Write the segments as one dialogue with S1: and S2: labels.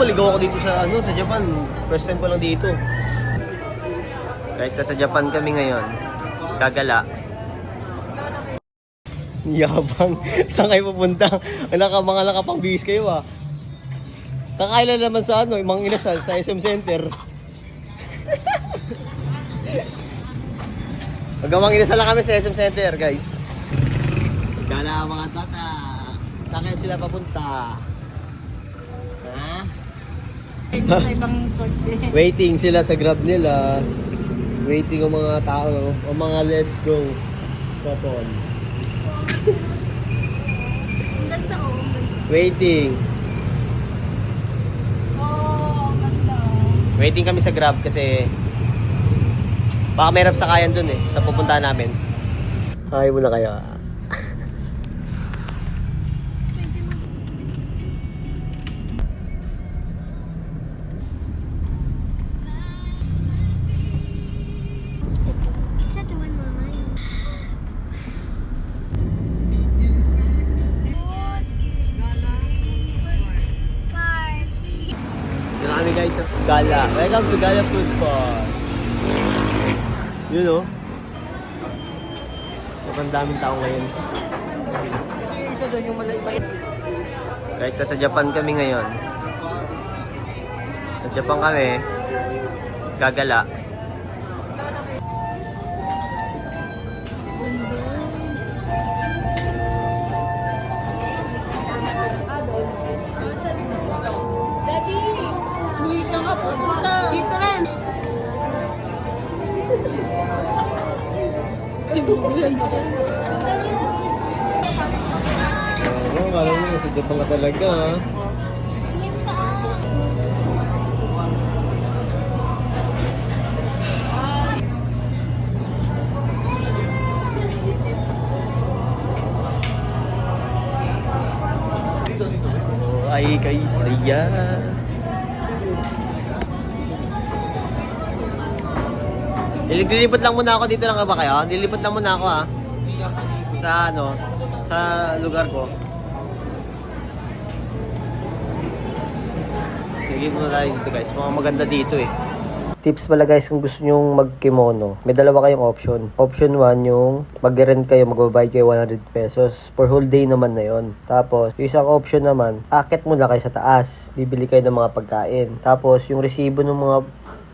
S1: maligaw ako dito sa sa Japan. First time ko lang dito. Guys, sa Japan kami ngayon. Gagala. Yabang. Saan kayo pupunta? Mga nakapangbihis kayo ah. Kakailan naman sa Mang Inasal sa SM Center. Magawang Inasal lang kami sa SM Center, guys. Gala mga tata. Saan kayo sila papunta? Ha?
S2: Sa ibang kotse.
S1: Waiting sila sa grab nila. Waiting ang mga tao. O mga let's go. Couple.
S2: Ang ganda ko.
S1: Waiting.
S2: Oh, ang ganda.
S1: Waiting kami sa grab kasi baka may rap sakayan dun sa pupuntahan namin. Ay muna kayo.
S2: Is that the one, Mama?
S1: Dito kami guys sa Gala. Welcome to Gala Food Court. Yun o. Sobrang daming tao ngayon. Kasi yung isa doon yung malay. Guys, sa Japan kami ngayon. Sa Japan kami. Gagala.
S2: Daddy! Uy, saan ka pupunta? Dito rin.
S1: Oo, kala mo sa Japan ka talaga ha. Ay, kay saya. Lilipot lang muna ako dito lang ba kayo? Lilipot lang muna ako ha. Sa sa lugar ko. Sige muna tayo dito guys. Mga maganda dito eh. Tips pala guys kung gusto nyong mag-kimono. May dalawa kayong option. Option 1 yung mag-rent kayo, magbabayad kayo 100 pesos. For whole day naman na yon. Tapos, yung isang option naman, akit muna kayo sa taas. Bibili kayo ng mga pagkain. Tapos, yung resibo ng mga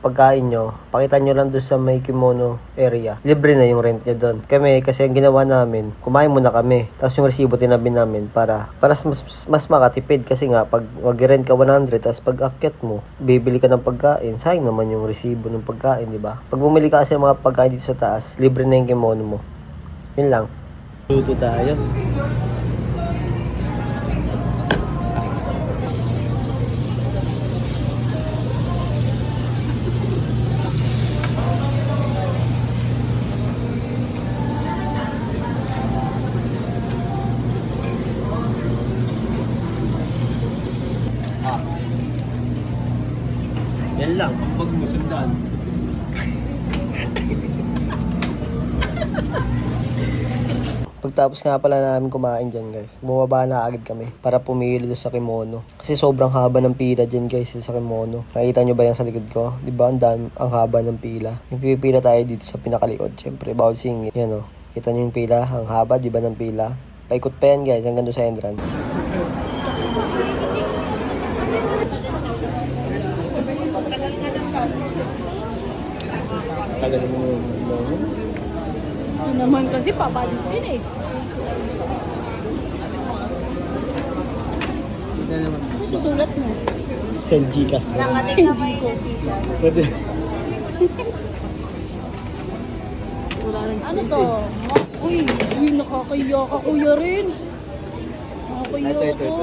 S1: pagkain nyo, pakita nyo lang doon sa may kimono area. Libre na yung rent nyo doon. Kami, kasi ang ginawa namin, kumain muna kami. Tapos yung resibo tinabi namin para mas makatipid. Kasi nga, pag mag-rent ka 100, tapos pag akyat mo, bibili ka ng pagkain, sayang naman yung resibo ng pagkain, di ba? Pag bumili ka kasi ng mga pagkain dito sa taas, libre na yung kimono mo. Yun lang. Luto tayo. Yan lang, pag musundan. Pagtapos nga pala namin kumain dyan guys, bumaba na agad kami para pumili doon sa kimono. Kasi sobrang haba ng pila dyan guys sa kimono. Nakita nyo ba yan sa likod ko? Diba ang haba ng pila? Yung pipila tayo dito sa pinakalikod. Siyempre, bawal singit. Yan o. Kita nyo yung pila? Ang haba, diba ng pila? Paikot pa yan guys, hanggang doon sa entrance. Tagal mo yung
S2: Ito naman kasi papalisin eh. Ano susulat mo?
S1: Senjikas.
S2: Nakating kamay na dito.
S1: Pwede. Wala nang
S2: Ano
S1: space
S2: to? Uy, nakakaya ka Kuya Renz. Nakakaya
S1: Ito.
S2: ko.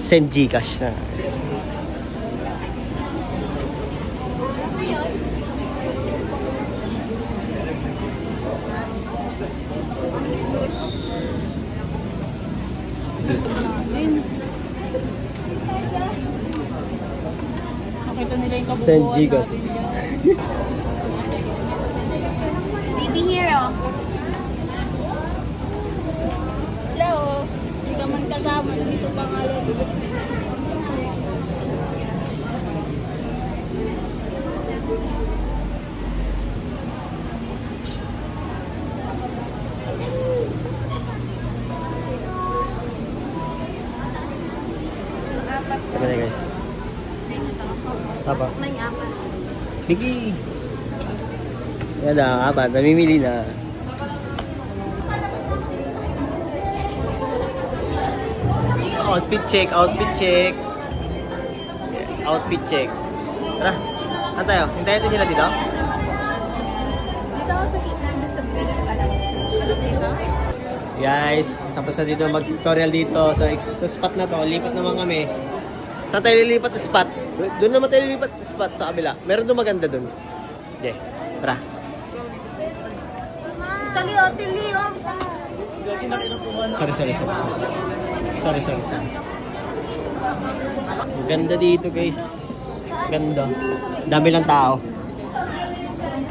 S1: Senjikas na.
S2: Nakita nila yung kabubuan
S1: Senjikas.
S2: natin dyan. Baby hero. kasama. Nandito pangalan.
S1: Sabi na guys. Apa? Bigi. Yan na, apat. Namimili na. Outfit check, outfit check. Yes, outfit check. Tara, saan tayo? Hintayin natin sila dito?
S2: Dito ako sa gitna doon sa bridge pa lang. Dito?
S1: Guys, tapos na dito mag-tutorial dito sa spot na to. Lipat naman kami. Saan tayo lilipat na spot? Doon naman tayo lilipat na spot sa kabila. Meron doon maganda doon. Okay, tara.
S2: Tili, oh.
S1: Sorry. Ang ganda dito guys. Ganda. Dami lang tao.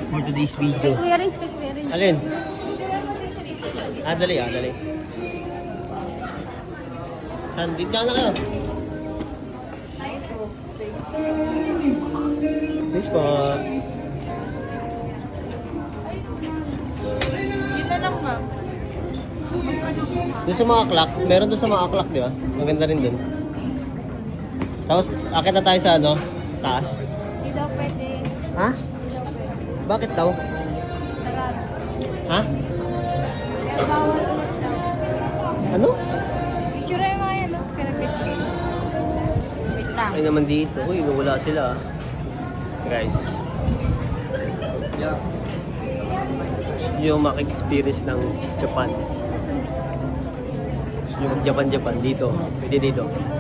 S1: For today's video.
S2: Kuya Rins, kay Kuya Rins.
S1: Alin? Dali. Saan? Dito na kayo. This spot.
S2: Yun na lang, ma'am.
S1: Doon sa mga clock, meron doon sa mga clock, di ba? Maganda rin doon. Tapos, akit na tayo sa ano? Taas.
S2: Hindi daw pwede.
S1: Ha? Bakit daw?
S2: Tarado.
S1: Ha?
S2: Kaya bawal ulit daw.
S1: Ano?
S2: Picture yung mga yan, no? Kaya picture. Wait lang.
S1: Ay naman dito. Uy, wala sila. Guys. Gusto nyo maka-experience ng Japan. Gusto nyo mag-Japan dito. Pwede dito. Guys.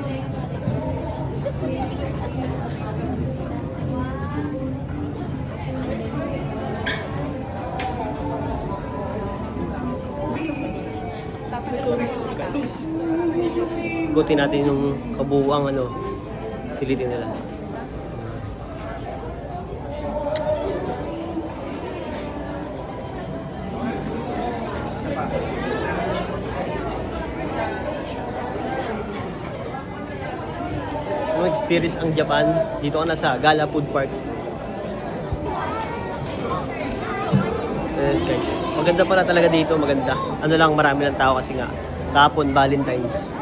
S1: Igutin natin yung kabuuang ano, siliti nila. Kung experience ang Japan, dito ka na sa Gala Food Park. Okay. Maganda pala talaga dito, maganda. Ano lang, marami ng tao kasi nga kahapon Valentine's.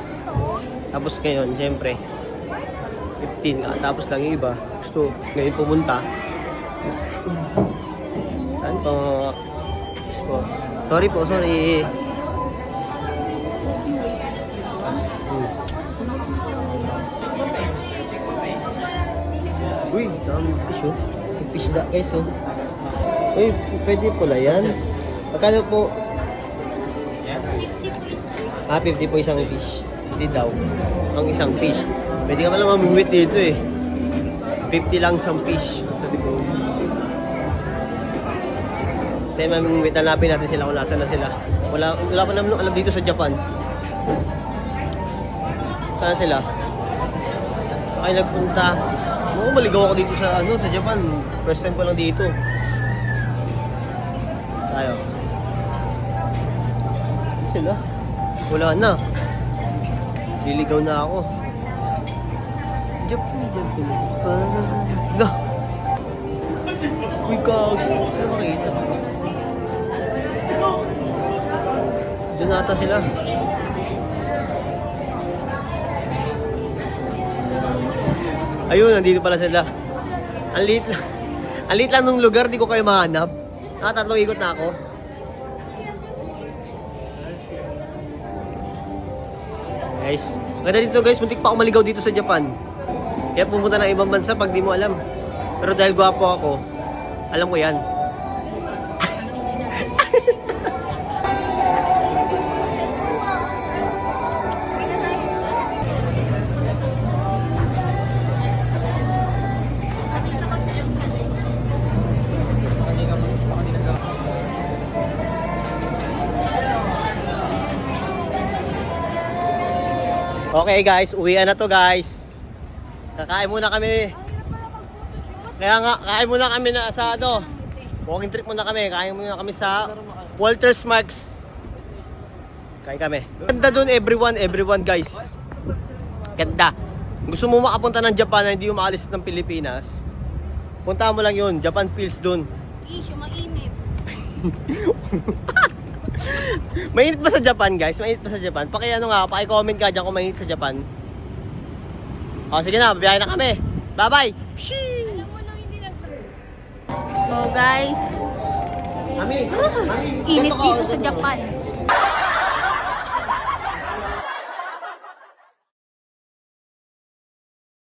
S1: Tapos ngayon, siyempre 15 nga, tapos lang yung iba gusto ngayon pumunta. Saan po? Gusto. Sorry po, sorry. Uy, daming fish oh. May fish da guys oh. Uy, pwede pala yan. Magkano po?
S2: 50 po isa.
S1: 50 po isang fish. 50 daw. Ang isang fish. Pwede ka pala mamimit dito eh. 50 lang isang fish. Sabi ko, tayo mamimit, hanapin natin sila kung nasa na sila. Wala pa naman alam dito sa Japan. Saan sila? Ay, nagpunta. Oo, maligaw ako dito sa sa Japan. First time ko lang dito. Tayo. Saan sila? Wala na. Liligaw na ako. Japan. Ga. Uy, kags. Saan makita? Doon nata sila. Ayun, nandito pala sila. Ang liit lang. Ang liit lang ng lugar, di ko kayo mahanap. Tatlong ikot na ako. Guys, ganda dito guys, muntik pa ako maligaw dito sa Japan. Kaya pumunta ng ibang bansa pag di mo alam. Pero dahil gwapo ako, alam ko yan. Okay guys, uwian na to guys. Kakain muna kami. Kaya nga, kain muna kami na sa walking trip muna kami. Kain muna kami sa Walter's Marks. Kain kami. Ganda dun everyone guys. Ganda. Gusto mo makapunta ng Japan na hindi umaalis ng Pilipinas? Punta mo lang yun, Japan Pills dun.
S2: Issue, mainit.
S1: Mainit ba sa Japan guys? Mainit ba sa Japan? Paki-comment ka dyan kung mainit sa Japan. O sige na, babiyahin na kami. Bye-bye! Shee!
S2: Alam mo nung hindi So guys,
S1: Mami,
S2: init
S1: ganito ka,
S2: dito sa
S1: ganito.
S2: Japan.